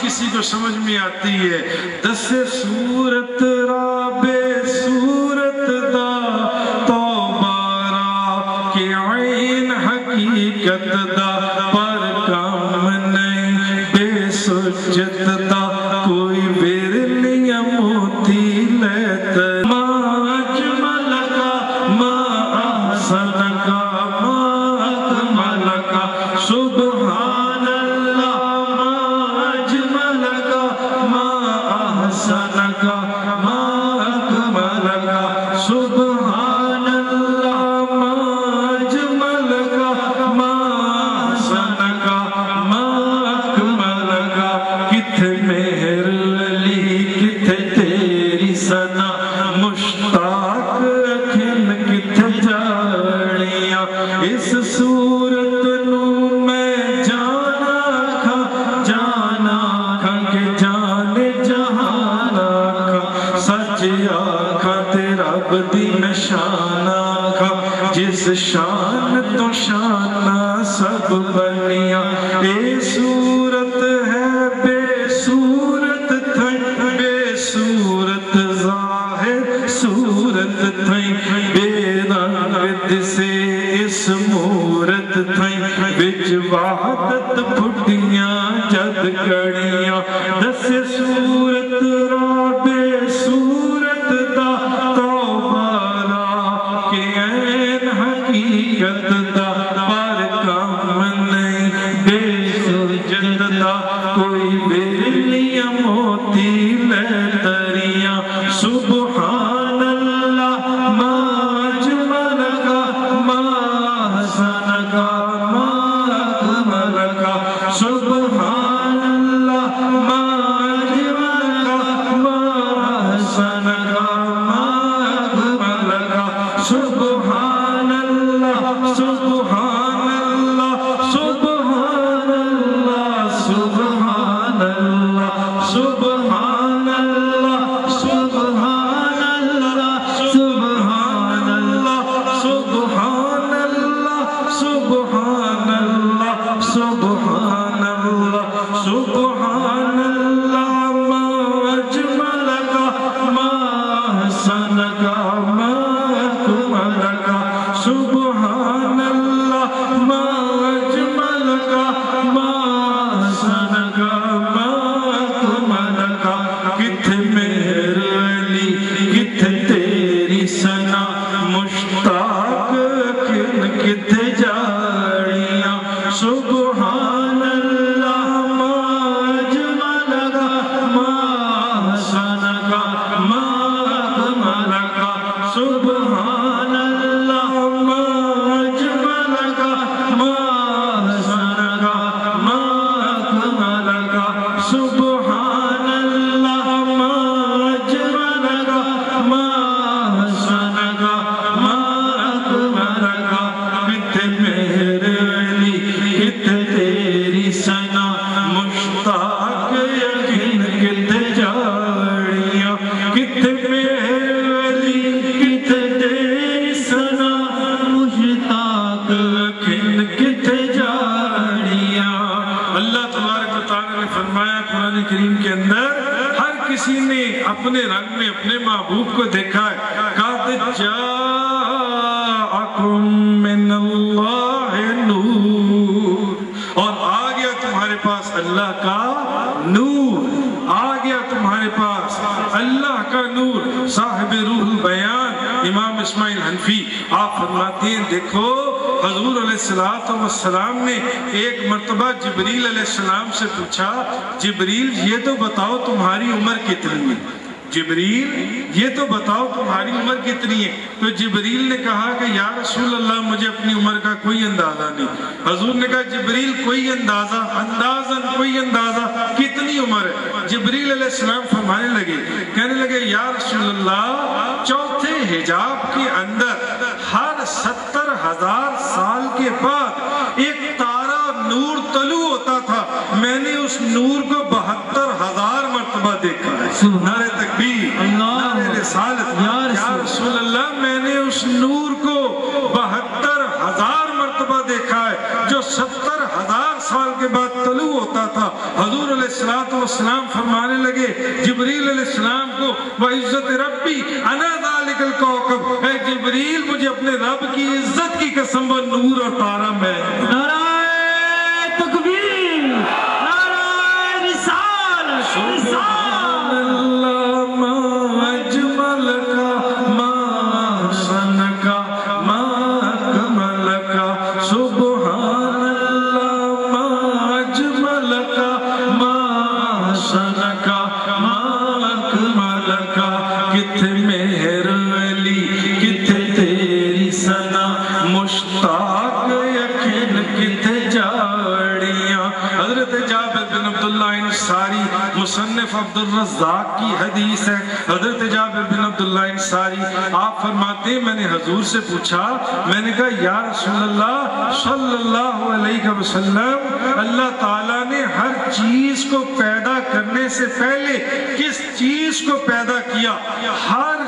کسی کو سمجھ میں آتی ہے دس صورت را بے صورت دا توبارا کہ عین حقیقت دا پر کام نہیں بے سجت دا کوئی بیرلی موتی لیتا ما اجمل کا ما احسن کا ما اکمل کا سبحان اللہ ما اجمل کا ما احسن کا ما اکمل کا سبحان اللہ ما اجمل کا ما احسن کا ما اکمل کا کتھے مہر علی کتھے تیری ثنا مشتاق رکھن کتھے جاڑیاں اس صورت نو میں جانا کھا کہ جانے جہان آکھا سچ آکھا تیرا بدی نشان آکھا جس شان تو شان سب بنیاں اے صورت ہے بے صورت تھئی بے صورت ظاہر صورت تھئی بے رنگ دسے اس مورت تھئی بچ وحدت پھٹیاں جد کڑیاں دس صورت را بے صورت دا توبارا کہ عین حقیقت دا پر کام نہیں بے سجت دا کوئی بیرلی موتی لیتریاں سبحان اللہ ما اجمل کا ما احسن کا ما اکمل کا سبحان اللہ ما اجمل کا ما احسن کا ما اکمل کا سبحان اللہ سبحان اللہ سبحان اللہ سبحان اللہ سبحان اللہ سبحان اللہ سبحان اللہ سبحان اللہ سبحان اللہ سبحان اللہ سبحان اللہ ما اجمل کا ما احسن کا ما اکمل کا سبحان اللہ ما اجمل کا ما احسن کا ما اکمل کا کتھے مہر علی کتھے تیری ثنا مشتاق کن کتھے جاڑیاں سبحان اللہ ما اجمل کا ما احسن کا ما اکمل کا سبحان اللہ ما اجمل کا ما احسن کا ما اکمل کا سبحان اللہ ما اجمل کا ما احسن کا ما اکمل کا کتھے مہر علی کتھے تیری ثنا مشتاق یقین کتھے جاڑیاں کتھے مہر علی کتھے تیری ثنا مشتاق یقین کتھے جاڑیاں اللہ تبارک و تعالی نے فرمایا قرآن کریم کے اندر ہر کسی نے اپنے رنگ میں اپنے محبوب کو دیکھا ہے قَدْ جَاءَكُم مِّنَ اللَّهِ نُورٌ اور آ گیا تمہارے پاس اللہ کا نور آ گیا تمہارے پاس اللہ کا نور صاحب روح البیان امام اسماعیل حنفی آپ فرماتے ہیں دیکھو حضور علیہ السلام نے ایک مرتبہ جبریل علیہ السلام سے پوچھا جبریل یہ تو بتاؤ تمہاری عمر کتنی ہے جبریل یہ تو بتاؤ تمہاری عمر کتنی ہے تو جبریل نے کہا کہ یا رسول اللہ مجھے اپنی عمر کا کوئی اندازہ نہیں حضور نے کہا جبریل کوئی اندازہ کوئی اندازہ کتنی عمر ہے جبریل علیہ السلام فرمانے لگے کہنے لگے یا رسول اللہ چوتھے حجاب کے اندر ہر 70,000 سال کے بعد ایک تارا نور طلوع ہوتا تھا میں نے اس نور کو 72,000 مرتبہ دیکھا ہے نعرہ تکبیر نعرہ رسالت یا رسول اللہ میں نے اس نور کو 72,000 مرتبہ دیکھا ہے جو 70,000 سال کے بعد طلوع ہوتا تھا. حضور علیہ السلام فرمانے لگے جبریل علیہ السلام کو وعزت ربی انا ذالک الکوکب، اے جبریل مجھے اپنے رب کی عزت کی قسم وہ نور اور تارا میں. نعرہ تکبیر، نعرہ رسالت. سبحان اللہ ما اجمل کا ما حسن کا ما اکمل کا، سبحان اللہ ما اجمل کا ما حسن کا ما اکمل کا. کتھے مہر علی کتھے تیری ثنا، مشتاق یقین کتھے جاڑیاں. حضرت جابر بن عبداللہ انصاری مصنف عبد الرزاق کی حدیث ہے. حضرت جابر بن عبداللہ انصاری آپ فرماتے ہیں میں نے حضور سے پوچھا، میں نے کہا یا رسول اللہ صلی اللہ علیہ وسلم، اللہ تعالیٰ نے ہر چیز کو پیدا کرنے سے پہلے کس چیز کو پیدا کیا؟ ہر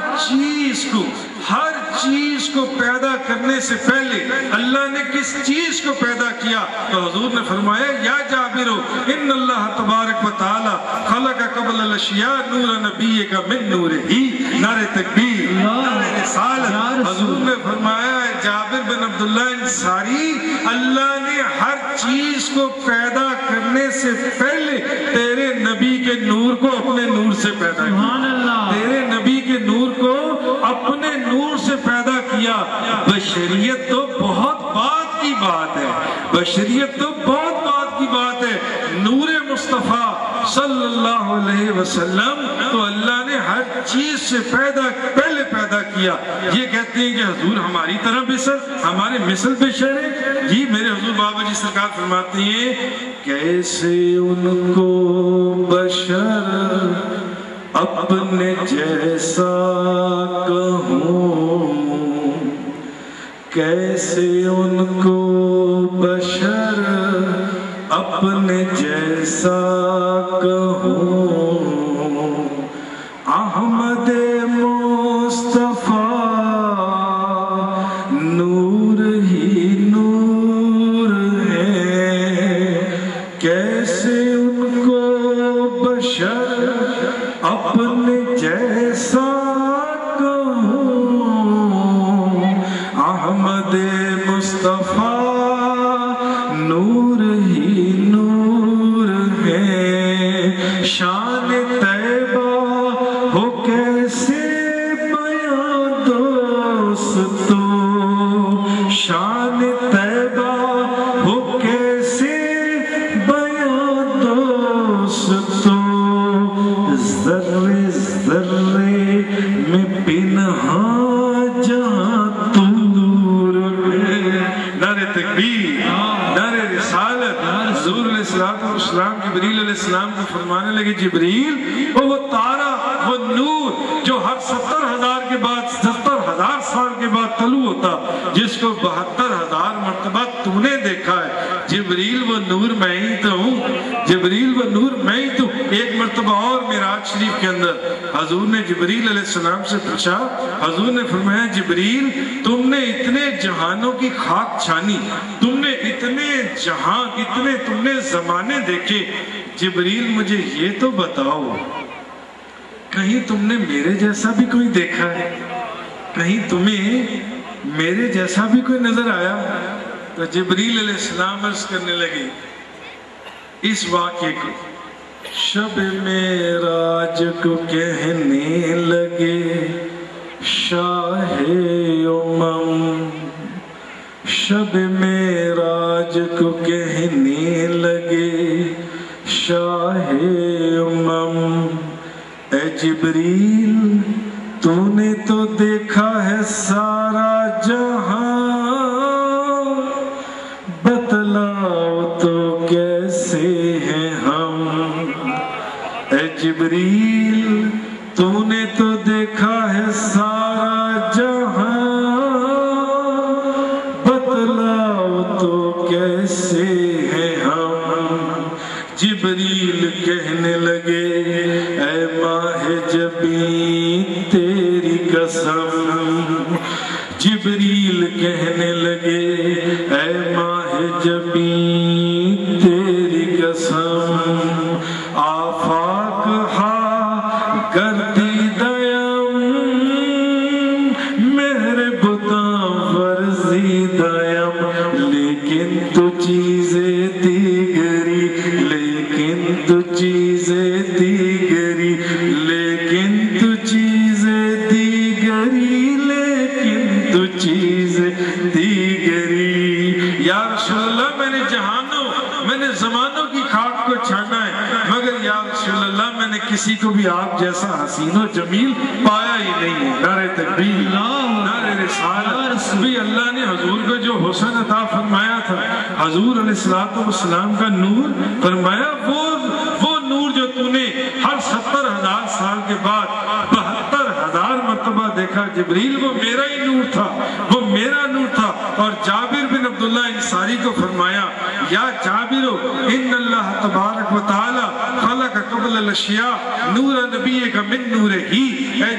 چیز کو پیدا کرنے سے پہلے اللہ نے کس چیز کو پیدا کیا؟ تو حضور نے فرمایا یا جابر ان اللہ تبارک و تعالی خلق قبل الاشیاء نور نبی کا من نور ہی. نعرہ تکبیر، نعرہ رسالت. حضور نے فرمایا جابر بن عبداللہ انصاری، اللہ نے ہر چیز کو پیدا کرنے سے پہلے تیرے نبی کے نور کو اپنے نور سے پیدا کیا. تیرے نبی کے نور کو اپنے نور سے پیدا کیا. بشریت تو بہت بات کی بات ہے، بشریت تو بہت بات کی بات ہے. نور مصطفیٰ صلی اللہ علیہ وسلم تو اللہ نے ہر چیز سے پہلے پیدا کیا. یہ کہتے ہیں کہ حضور ہماری طرح بشر، ہمارے مثل بشر ہے. جی میرے حضور بابا جی سرکار فرماتے ہیں کیسے ان کو بشر اپنے جیسا کہوں، کیسے ان کو بشر اپنے جیسا کہوں. احمد مصطفیٰ نور ہی نور ہے، کیسے ان کو بشر اپنے جیسا کہوں. احمد مصطفیٰ نور ہی نور ہے. شان طیبہ ہو کیسے بیاں دوستو، شان طیبہ ہو کیسے بیاں دوستو. ذرے ذرے میں پنہاں جہاں تو نور ہے. نعرہ تکبیر، نعرہ رسالت. حضور علیہ السلام جبریل علیہ السلام کو فرمانے لگے جبریل وہ تارا وہ نور جو ہر 70,000 کے بعد 70,000 سال کے بعد طلوع ہوتا، جس کو 72,000 مرتبہ تو نے دیکھا ہے. جبریل وہ نور میں ہی تو ہوں، جبریل وہ نور میں ہی تو. ایک مرتبہ اور معراج شریف کے اندر حضور نے جبریل علیہ السلام سے پوچھا، حضور نے فرمایا جبریل تم نے اتنے جہانوں کی خاک چھانی، تم نے اتنے جہاں اتنے تم نے زمانے دیکھے، جبریل مجھے یہ تو بتاؤ کہیں تم نے میرے جیسا بھی کوئی دیکھا ہے؟ کہیں تمہیں میرے جیسا بھی کوئی نظر آیا؟ تو جبریل علیہ السلام عرض کرنے لگے اس واقعے کو. شب معراج کو کہنے لگے شاہ امم، شب معراج کو کہنے لگے شاہ امم. اے جبریل تو نے تو دیکھا ہے سارا جہاں، بتلاؤ تو کیسے ہیں ہم. اے جبریل تو نے تو دیکھا ہے سارا جہاں، بتلاؤ تو کیسے ہیں ہم. جبریل کہنے لگے اے ماہ جبین تیری قسم. جبریل کہنے لگے اے ماہ جبیں تیری قسم آفاق ہا کرتی دیم میرے بتاں ورزی دیم لیکن تو چیزیں دیگری لیکن تو چیزیں دیگری لیکن تو چیزیں دیگری لیکن تو چیزیں دیگری یا رسول اللہ میں نے زمانوں کی خاک کو چھانا ہے مگر یا رسول اللہ میں نے کسی کو بھی آپ جیسا حسین و جمیل پایا ہی نہیں ہے. نعرہ تکبیر نعرہ رسالت. بھی اللہ نے حضور کو جو حسن عطا فرمایا تھا حضور علیہ السلام کا نور فرمایا وہ نور جو تو نے ہر 70,000 سال کے بعد 72,000 مرتبہ دیکھا جبریل وہ میرا ہی نور تھا وہ میرا نور تھا. اور جابر بن عبداللہ انصاری کو فرمایا یا جابر ان اللہ تبارک و تعالی خلق قبل الاشیاء نور نبی کا من نور ہی. اے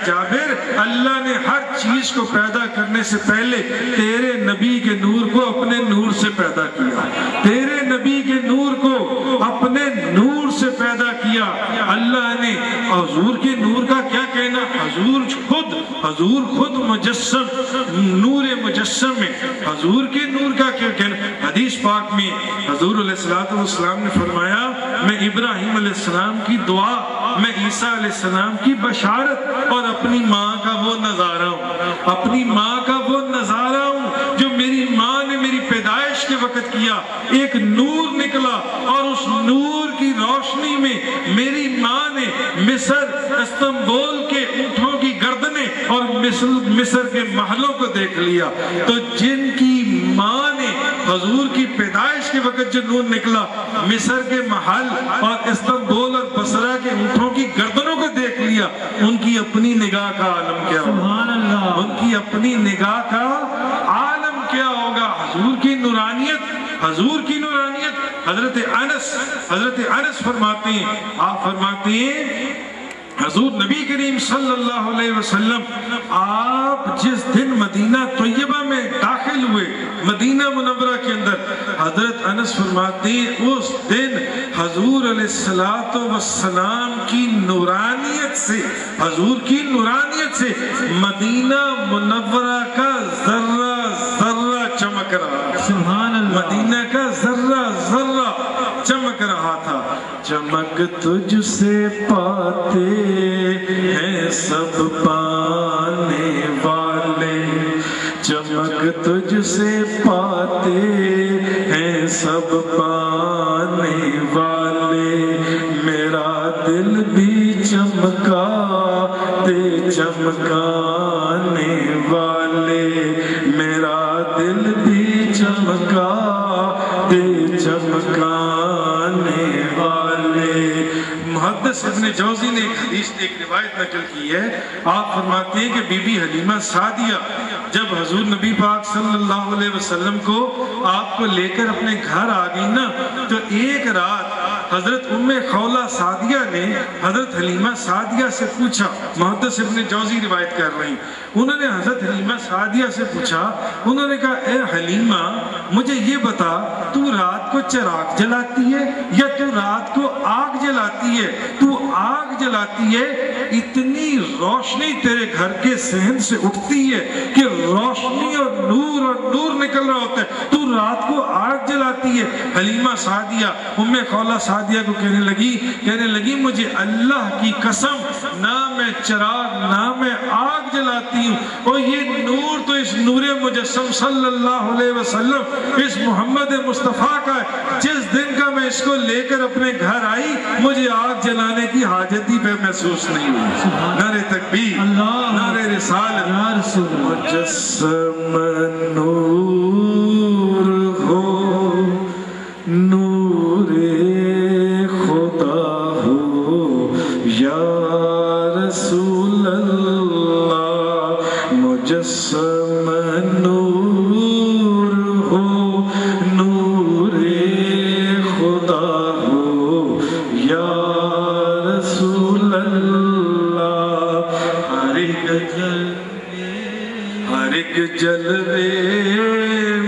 جابر اللہ نے ہر چیز کو پیدا کرنے سے پہلے تیرے نبی کے نور کو اپنے نور سے پیدا کیا تیرے نبی کے نور کو اپنے نور سے پیدا کیا. اللہ نے حضور کے نور کا کیا کہنا حضور خود مجسم نور مجسم میں حضور کے نور کا کیا کہنا. حدیث پاک میں حضور علیہ السلام نے فرمایا میں ابراہیم علیہ السلام کی دعا میں عیسیٰ علیہ السلام کی بشارت اور اپنی ماں کا وہ نظارہ ہوں اپنی ماں کا وہ نظارہ ہوں جو میری ماں نے میری پیدائش کے وقت کیا. ایک نور نکلا اور اس نور کی روشنی میں میری ماں نے مصر استنبول کے اونٹوں کی گردنیں اور مصر کے محلوں کو دیکھ لیا. تو جن کی ماں نے حضور کی پیدائش کے وقت جو نور نکلا مصر کے محل اور استنبول اور بصرہ کے اونٹوں کی گردنوں کو دیکھ لیا ان کی اپنی نگاہ کا عالم کیا ہوگا ان کی اپنی نگاہ کا عالم کیا ہوگا. حضور کی نورانیت حضرت انس فرماتے ہیں آپ فرماتے ہیں حضور نبی کریم صلی اللہ علیہ وسلم آپ جس دن مدینہ طیبہ میں داخل ہوئے مدینہ منورہ کے اندر حضرت انس فرماتے ہیں اس دن حضور علیہ السلام کی نورانیت سے حضور کی نورانیت سے مدینہ منورہ کا ذرہ ذرہ چمک رہا سبحان اللہ مدینہ کا ذرہ ذرہ چمک رہا تھا. چمک تجھ سے پاتے ہیں سب پانے والے چمک تجھ سے پاتے ہیں سب پانے والے میرا دل بھی چمکا دے چمکانے والے میرا دل بھی چمکا دے چمکانے والے. محدث ابن جوزی نے ایک روایت نقل کی ہے آپ فرماتے ہیں کہ بی بی حلیمہ سعدیہ جب حضور نبی پاک صلی اللہ علیہ وسلم کو آپ کو لے کر اپنے گھر آ گئی نا تو ایک رات حضرت ام خولہ سعدیہ نے حضرت حلیمہ سعدیہ سے پوچھا. محدث ابن جوزی روایت کر رہے ہیں انہوں نے حضرت حلیمہ سعدیہ سے پوچھا انہوں نے کہا اے حلیمہ مجھے یہ بتا تو رات کو چراغ جلاتی ہے یا تو رات کو آگ جلاتی ہے. تو آگ جلاتی ہے اتنی روشنی تیرے گھر کے صحن سے اٹھتی ہے کہ روشنی اور نور نکل رہا ہوتا ہے تو رات کو آگ جلاتی ہے. حلیمہ سعدیہ ام خولہ سعدیہ کو کہنے لگی مجھے اللہ کی قسم نہ میں چراغ نہ میں آگ جلاتی ہوں اور یہ نور تو اس نور مجسم صلی اللہ علیہ وسلم اس محمد مصطفیٰ کا ہے. جس دن کا میں اس کو لے کر اپنے گھر آئی مجھے آگ جلانے کی حاجت ہی پہ محسوس نہیں ہوئی. نعرہ تکبیر نعرہ رسالت. مجسم نور ہو نور خدا ہو یا رسول اللہ مجسم نور ہو نور خدا ہو یا رسول اللہ. ہر ایک جلوے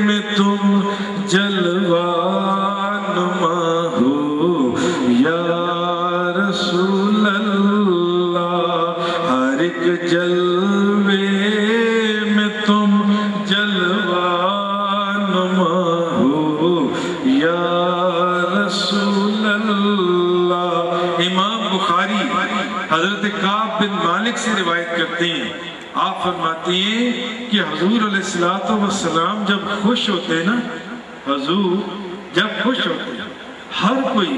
میں تم جلوہ نما ہو یا رسول اللہ، ہر ایک جلوے میں تم جلوہ نما ہو یا رسول اللہ۔ امام بخاری حضرت کعب بن مالک سے روایت کرتے ہیں، آپ فرماتے ہیں کہ حضور علیہ السلام جب خوش ہوتے نا، حضور جب خوش ہوتے ہیں، ہر کوئی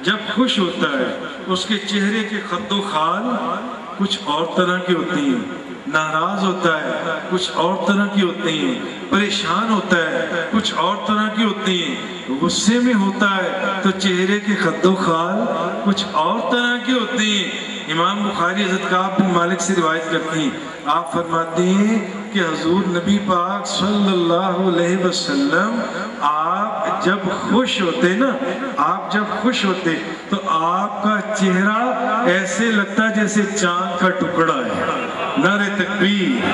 جب خوش ہوتا ہے اس کے چہرے کے خد و خال کچھ اور طرح کے ہوتے ہیں، ناراض ہوتا ہے کچھ اور طرح کی ہوتے ہیں، پریشان ہوتا ہے کچھ اور طرح کی ہوتے ہیں، غصے میں ہوتا ہے تو چہرے کے خد و خال کچھ اور طرح کے ہوتے ہیں۔ امام بخاری حضرت کعب بن مالک سے روایت کرتے ہیں، آپ فرماتے ہیں کہ حضور نبی پاک صلی اللہ علیہ وسلم آپ جب خوش ہوتے نا، آپ جب خوش ہوتے تو آپ کا چہرہ ایسے لگتا جیسے چاند کا ٹکڑا ہے۔ نعرہ تکبیر،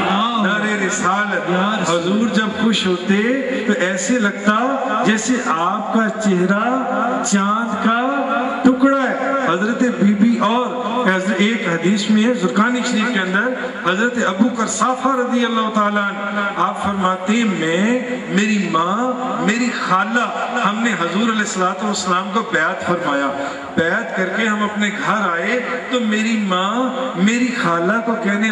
نعرہ رسالت۔ حضور جب خوش ہوتے تو ایسے لگتا جیسے آپ کا چہرہ چاند کا ٹکڑا ہے۔ حضرت بی بی اور ایک حدیث میں ہے زرقانی شریف کے اندر، حضرت ابو قرصافہ رضی اللہ تعالیٰ عنہ آپ فرماتے ہیں میں، میری ماں، میری خالہ، ہم نے حضور علیہ السلام کو بیعت فرمایا، بیعت کر کے ہم اپنے گھر آئے تو میری ماں میری خالہ کو کہنے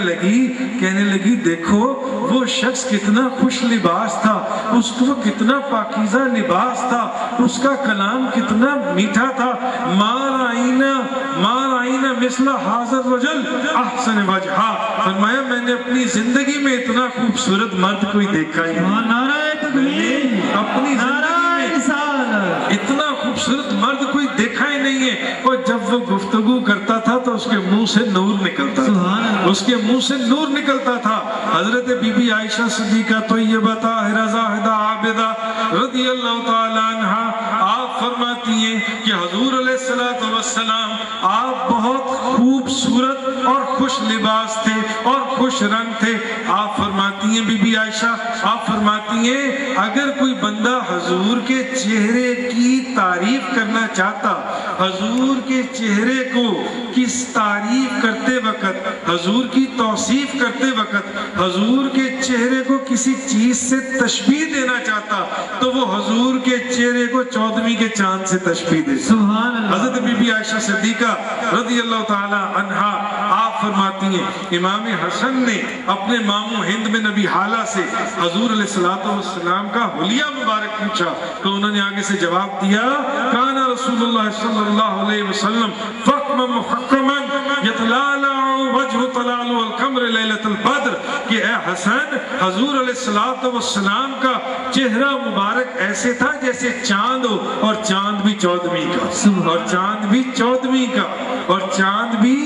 لگی دیکھو وہ شخص کتنا خوش لباس تھا، اس کو کتنا پاکیزہ لباس تھا، اس کا کلام کتنا میٹھا تھا، ما رأینا مثل حاضر رجل احسن وجہا، فرمایا میں نے اپنی زندگی میں اتنا خوبصورت مرد کوئی دیکھا ہی نہیں، نعرہ تکبیر، اپنی زندگی میں اتنا خوبصورت مرد کوئی دیکھا ہی نہیں ہے۔ اور جب وہ گفتگو کرتا تھا تو اس کے منہ سے نور نکلتا تھا، اس کے منہ سے نور نکلتا تھا۔ حضرت بی بی عائشہ صدیقہ طیبہ طاہرہ زاہدہ عابدہ رضی اللہ تعالی عنہا آپ فرماتی ہیں کہ حضور علیہ السلام آپ بہت خوبصورت اور خوش لباس تھے اور خوش رنگ تھے۔ آپ فرماتی ہیں بی بی عائشہ، آپ فرماتی ہیں اگر کوئی بندہ حضور کے چہرے کی تعریف کرنا چاہتا، حضور کے چہرے کو کس تعریف کرتے وقت، حضور کی توصیف کرتے وقت حضور کے چہرے کو کسی چیز سے تشبیہ دینا چاہتا تو وہ حضور کے چہرے کو 14ویں کے چاند سے تشبیہ دیتا۔ حضرت بی بی عائشہ صدیقہ رضی اللہ تعالی عنہا آپ فرماتی ہیں امام حسن نے اپنے ماموں ہند بن نبی حالہ سے حضور علیہ السلام کا حلیہ مبارک پوچھا تو انہوں نے آگے سے جواب دیا، کانا رسول اللہ صلی اللہ علیہ وسلم فخما محکما یتلالع وجہ طلال والقمر لیلۃ البدر، کہ اے حسن حضور علیہ السلام کا چہرہ مبارک ایسے تھا جیسے چاند ہو، اور چاند بھی 14ویں کا، اور چاند بھی 14ویں کا، اور چاند بھی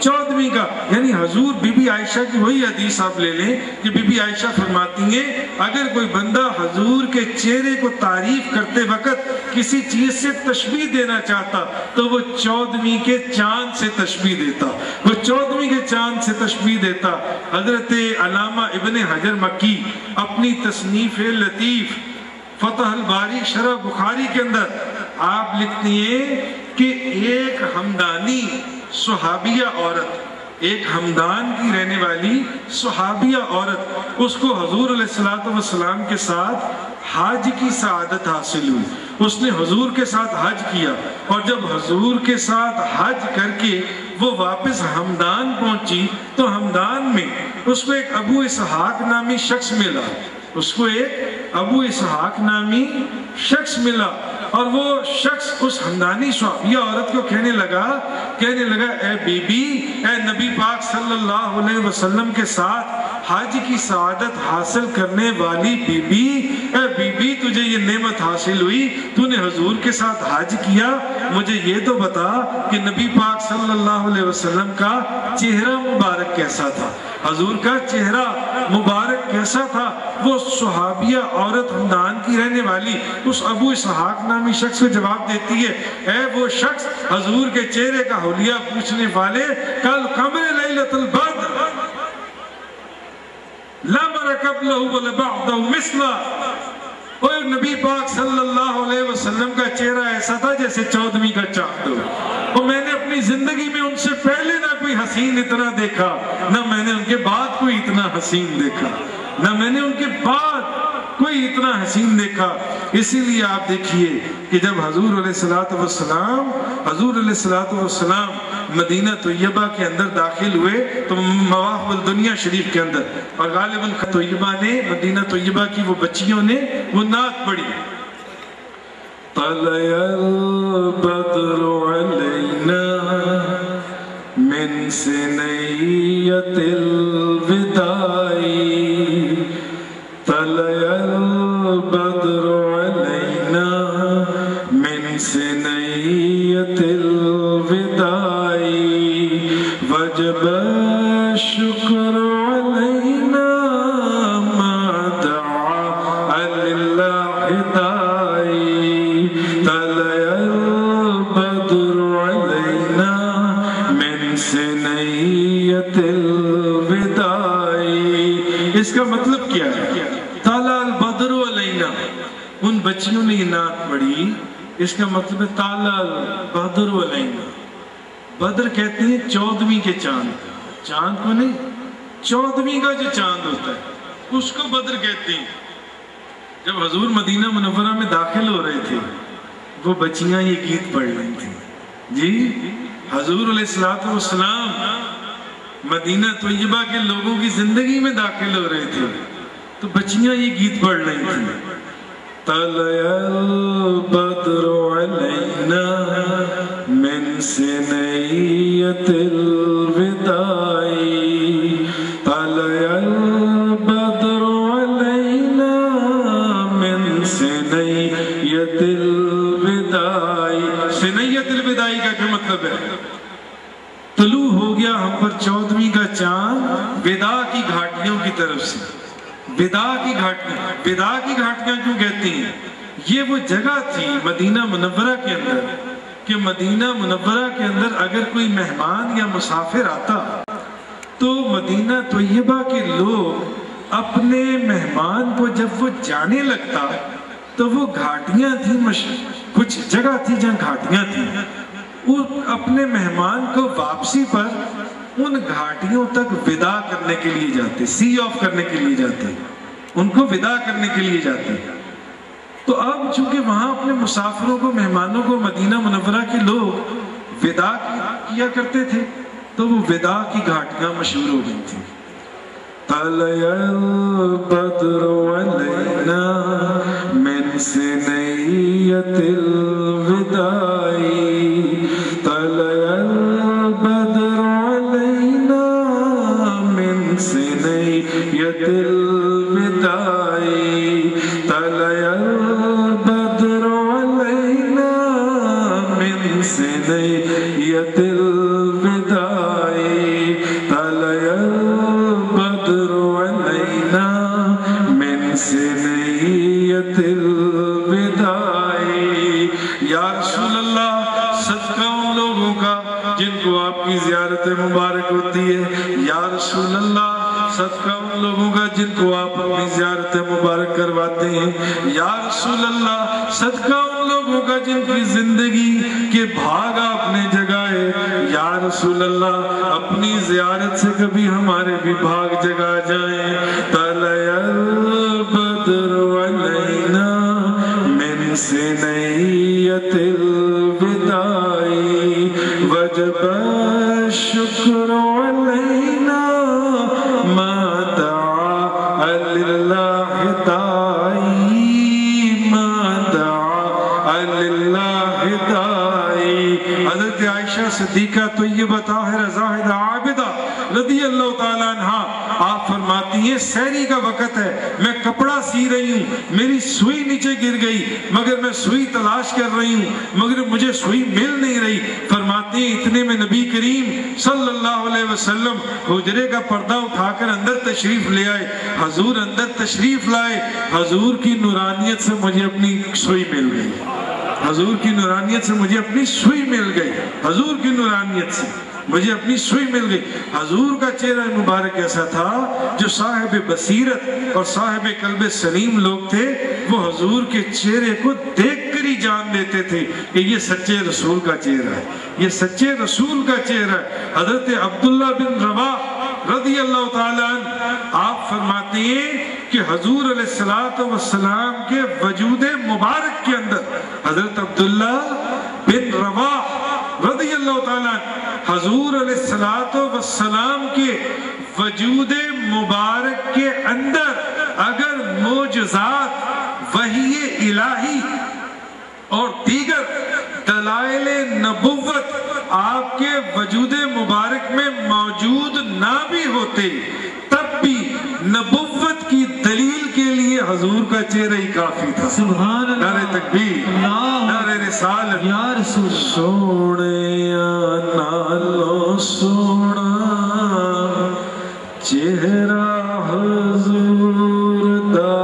14ویں کا۔ یعنی حضور بی بی عائشہ کی وہی حدیث آپ لے لیں کہ بی بی عائشہ فرماتی ہیں اگر کوئی بندہ حضور کے چہرے کو تعریف کرتے وقت کسی چیز سے تشبیہ دینا چاہتا تو وہ 14ویں کے چاند سے تشبیہ دیتا، وہ 14ویں کے چاند سے تشبیہ دیتا۔ حضرت علامہ ابن حجر مکی اپنی تصنیف لطیف فتح الباری شرح بخاری کے اندر آپ لکھتی ہیں کہ ایک ہمدانی صحابیہ عورت، ایک ہمدان کی رہنے والی صحابیہ عورت، اس کو حضور علیہ السلام کے ساتھ حج کی سعادت حاصل ہوئی، اس نے حضور کے ساتھ حج کیا، اور جب حضور کے ساتھ حج کر کے وہ واپس ہمدان پہنچی تو ہمدان میں اس کو ایک ابو اسحاق نامی شخص ملا، اس کو ایک ابو اسحاق نامی شخص ملا، اور وہ شخص اس ہمدانی صحابیہ عورت کو کہنے لگا اے بی بی، اے نبی پاک صلی اللہ علیہ وسلم کے ساتھ حج کی سعادت حاصل کرنے والی بی بی، اے بی بی تجھے یہ نعمت حاصل ہوئی، تو نے حضور کے ساتھ حج کیا، مجھے یہ تو بتا کہ نبی پاک صلی اللہ علیہ وسلم کا چہرہ مبارک کیسا تھا، حضور کا چہرہ مبارک کیسا تھا۔ وہ صحابیہ عورت ہمدان کی رہنے والی اس ابو اسحاق نامی شخص کو جواب دیتی ہے، اے وہ شخص حضور کے چہرے کا حلیہ پوچھنے والے، کل قمر لیلۃ البدر لا مر قبلہ ولا بعدہ مثلا، اور نبی پاک صلی اللہ علیہ وسلم کا چہرہ ایسا تھا جیسے 14ویں کا چاند ہو. اور میں نے اپنی زندگی میں ان سے پہلے نہ کوئی حسین اتنا دیکھا، نہ میں نے ان کے بعد کوئی اتنا حسین دیکھا، نہ میں نے ان کے بعد کوئی اتنا حسین دیکھا. اسی لیے آپ دیکھیے کہ جب حضور علیہ السلام مدینہ طیبہ کے اندر داخل ہوئے تو مواہب الدنیا شریف کے اندر، اور غالباً طیبہ نے، مدینہ طیبہ کی وہ بچیوں نے وہ نعت پڑھی، طلع البدر علینا من سنیۃ الوداع، طلع البدر علینا من سنیۃ الوداع، وجب الشکر علینا ما دعا للہ داعی، طلع البدر علینا من سنیۃ الوداع. اس کا مطلب کیا ہے؟ طلع البدر علینا، ان بچیوں نے یہ نعت پڑھی، اس کا مطلب ہے طلع البدر علینا. بدر کہتے ہیں 14ویں کے چاند، چاند کو نہیں، 14ویں کا جو چاند ہوتا ہے اس کو بدر کہتے ہیں. جب حضور مدینہ منورہ میں داخل ہو رہے تھے وہ بچیاں یہ گیت پڑھ رہی تھیں. جی حضور علیہ السلام مدینہ طیبہ کے لوگوں کی زندگی میں داخل ہو رہے تھے تو بچیاں یہ گیت پڑھ رہی تھیں، طلع البدر علینا من سنیۃ الوداع، طلع البدر علینا من سنیۃ الوداع. سنیۃ الوداع کا کیا مطلب ہے؟ طلوع ہو گیا ہم پر 14ویں کا چاند وداع کی گھاٹیوں کی طرف سے. وداع کی گھاٹیاں، وداع کی گھاٹیاں کیوں کہتے ہیں؟ یہ وہ جگہ تھی مدینہ منورہ کے اندر کہ مدینہ منورہ کے اندر اگر کوئی مہمان یا مسافر آتا تو مدینہ طیبہ کے لوگ اپنے مہمان کو جب وہ جانے لگتا تو وہ گھاٹیاں تھیں، کچھ جگہ تھی جہاں گھاٹیاں تھیں، وہ اپنے مہمان کو واپسی پر ان گھاٹیوں تک وداع کرنے کے لیے جاتے، سی آف کرنے کے لیے جاتے، ان کو وداع کرنے کے لیے جاتے. تو اب چونکہ وہاں اپنے مسافروں کو، مہمانوں کو مدینہ منورہ کے لوگ وداع کیا کرتے تھے تو وہ وداع کی گھاٹیاں مشہور ہو گئی تھیں. طلع البدر علینا من سنیۃ الوداع، طلع البدر علینا من سنیۃ الوداع، طلع البدر علینا من سنیۃ الوداع، طلع البدر علینا من سنیۃ الوداع. یا رسول اللہ، صدقہ ان لوگوں کا جن کو آپ کی زیارت مبارک ہوتی ہے. یا رسول اللہ، صدقہ ان لوگوں کا جن کو آپ اپنی زیارت مبارک کرواتے ہیں. یا رسول اللہ، صدقہ ان لوگوں کا جن کی زندگی کے بھاگ اپنے جگہ ہے. یا رسول اللہ، اپنی زیارت سے کبھی ہمارے بھی بھاگ جگہ جائیں. طلع البدر علینا من سنیۃ الوداع، وجب الشکر علینا ما دعا للہ داعی، ما دعا للہ داعی. حضرت عائشہ صدیقہ طیبہ طاہرہ زاہدہ عابدہ رضی اللہ تعالیٰ عنہ آپ فرماتی ہیں سحری کا وقت ہے، میں کپڑا سی رہی ہوں، میری سوئی نیچے گر گئی، مگر میں سوئی تلاش کر رہی ہوں مگر مجھے سوئی مل نہیں رہی. فرماتی ہیں اتنے میں نبی کریم صلی اللہ علیہ وسلم حجرے کا پردہ اٹھا کر اندر تشریف لے آئے. حضور اندر تشریف لائے، حضور کی نورانیت سے مجھے اپنی سوئی مل گئی، حضور کی نورانیت سے مجھے اپنی سوئی مل گئی، حضور کی نورانیت سے. مجھے اپنی سوئی مل گئی۔ حضور کا چہرہ مبارک ایسا تھا، جو صاحب بصیرت اور صاحب قلب سلیم لوگ تھے وہ حضور کے چہرے کو دیکھ کر ہی جان لیتے تھے کہ یہ سچے رسول کا چہرہ ہے، یہ سچے رسول کا چہرہ ہے۔ حضرت عبداللہ بن رواح رضی اللہ تعالیٰ عنہ آپ فرماتے ہیں کہ حضور علیہ السلام کے وجود مبارک کے اندر حضرت عبداللہ بن رواح رضی اللہ تعالیٰ عنہ حضور علیہ السلام کے وجود مبارک کے اندر اگر معجزات، وحی الہی اور دیگر دلائل نبوت آپ کے وجود مبارک میں موجود نہ بھی ہوتے، تب بھی نبوت کی دلیل کے لیے حضور کا چہرہ ہی کافی تھا۔ سبحان اللہ، نعرہ تکبیر، نعرہ رسالت، یا رسول سونے نالو سونا چہرہ حضور دا،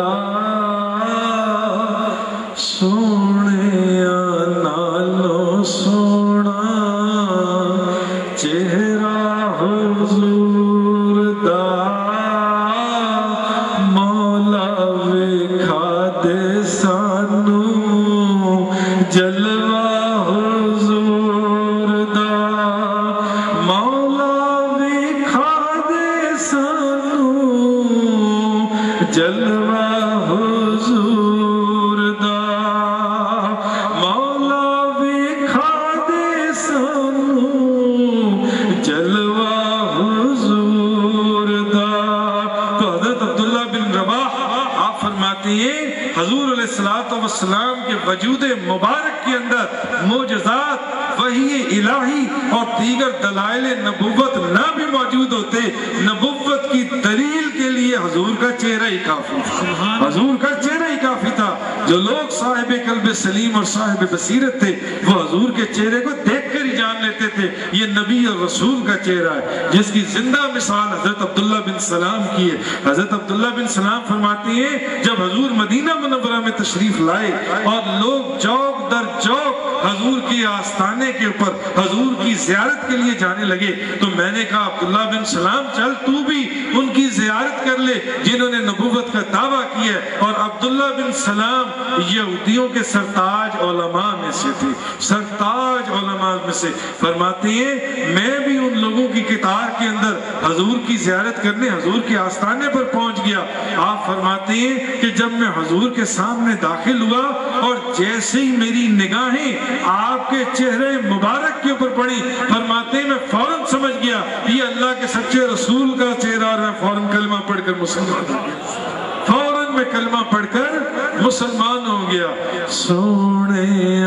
سونے نالو سونا چہرہ حضور دا، مولا وکھا دے سانو جلوہ حضور دا، مولا وکھا دے سانو جلوہ حضور دا، مولا وکھا دے سانو جلوہ حضور دا۔ تو حضرت عبداللہ بن رواح آپ فرماتے ہیں حضور علیہ السلام کے وجود مبارک کے اندر معجزات، وحی الہی اور دیگر دلائل نبوت نہ بھی موجود ہوتے، نبوت کی دلیل کے لیے حضور کا چہرہ ہی کافی تھا، حضور کا چہرہ ہی کافی تھا۔ جو لوگ صاحب قلب سلیم اور صاحب بصیرت تھے وہ حضور کے چہرے کو دیکھ کر ہی جان لیتے تھے یہ نبی اور رسول کا چہرہ ہے، جس کی زندہ مثال حضرت عبداللہ بن سلام کی ہے۔ حضرت عبداللہ بن سلام فرماتے ہیں جب حضور مدینہ منورہ میں تشریف لائے اور لوگ چوک در چوک حضور کی آستانے کے اوپر حضور کی زیارت کے لیے جانے لگے تو میں نے کہا عبداللہ بن سلام چل تو بھی ان کی زیارت کر لے جنہوں نے نبوت کا دعویٰ کیا ہے۔ اور عبداللہ بن سلام یہودیوں کے سرتاج علماء میں سے تھے، سرتاج علماء میں سے۔ فرماتے ہیں میں بھی ان لوگوں کی قطار کے اندر حضور کی زیارت کرنے حضور کے آستانے پر پہنچ گیا۔ آپ فرماتے ہیں کہ جب میں حضور کے سامنے داخل ہوا اور جیسے ہی میری نگاہیں آپ کے چہرے مبارک کے اوپر پڑی، فرماتے ہیں میں فوراً سمجھ گیا یہ اللہ کے سچے رسول کا چہرہ، اور میں فوراً کلمہ پڑھ کر مسلمان ہو گیا، فوراً میں کلمہ پڑھ کر مسلمان ہو گیا۔ سونے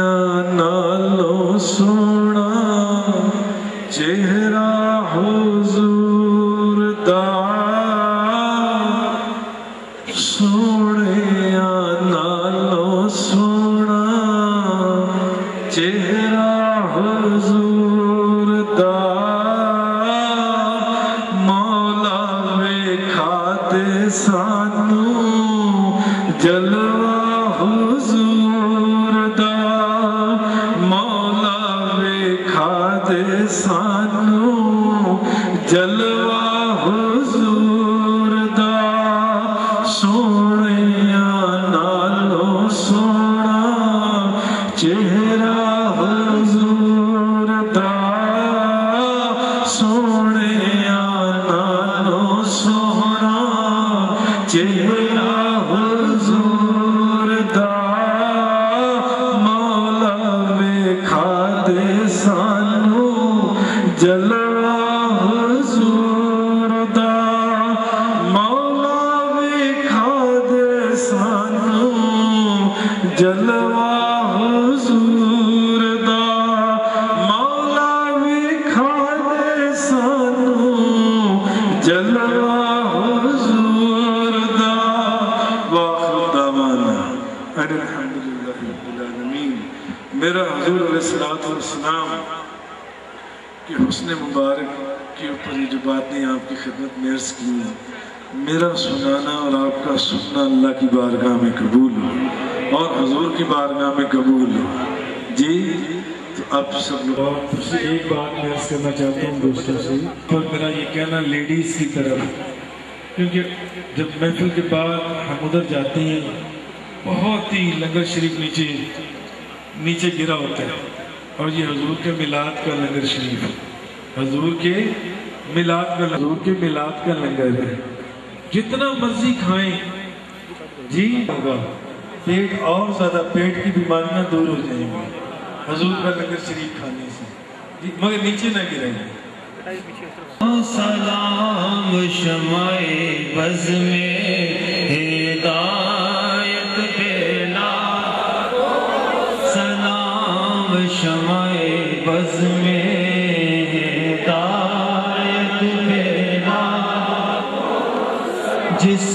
نالو سونا چہرہ حضور دا، سونے نالو سونا چہرہ حضور دا، مولا وکھا دے سانو جلوہ حضور دا، مولا وکھا دے سانو جلوہ حضور دا، سونے نالو سونا چہرہ حضور دا، سونے نالو سونا چہرہ حضور دا، مولا وکھا دے سانو جلوہ حضور دا، مولا وکھا دے سانو جلوہ حضور دا، مولا وکھا دے سانو جلوہ حضور دا۔ وآخر دعوانا ان الحمدللہ رب العالمین۔ میرا حضور علیہ السلام کہ حسن مبارک کے اوپر یہ جو باتیں آپ کی خدمت میں عرض کی ہیں، میرا سنانا اور آپ کا سننا اللہ کی بارگاہ میں قبول ہو اور حضور کی بارگاہ میں قبول ہو۔ جی تو اب سب لوگ سے ایک بات میں عرض کرنا چاہتا ہوں دوستوں سے، پر میرا یہ کہنا لیڈیز کی طرف، کیونکہ جب محفل کے بعد ہم ادھر جاتے ہیں بہت ہی لنگر شریف نیچے گرا ہوتا ہے، اور یہ حضور کے میلاد کا لنگر شریف، حضور کے میلاد کا لنگر ہے، جتنا مرضی کھائیں جی ہوگا، پیٹ اور زیادہ، پیٹ کی بیماریاں دور ہو جائیں گی حضور کا لنگر شریف کھانے سے، مگر نیچے نہ گریں گے۔ سلام شمع بز میں ہدایت پھیلا، سلام شمع بز میں ہدایت پھیلا، جس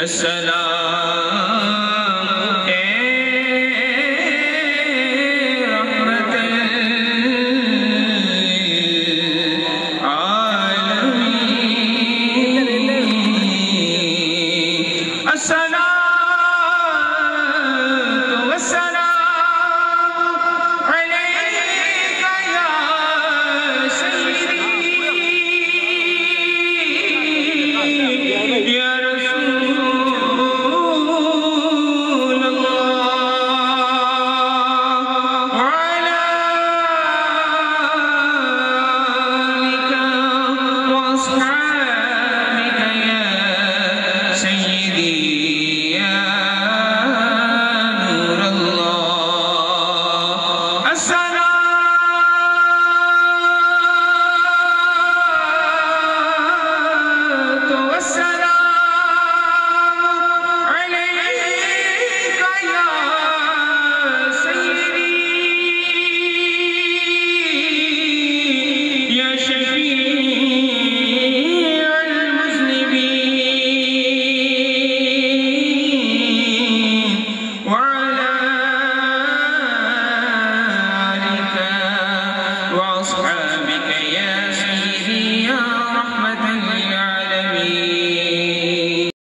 السلام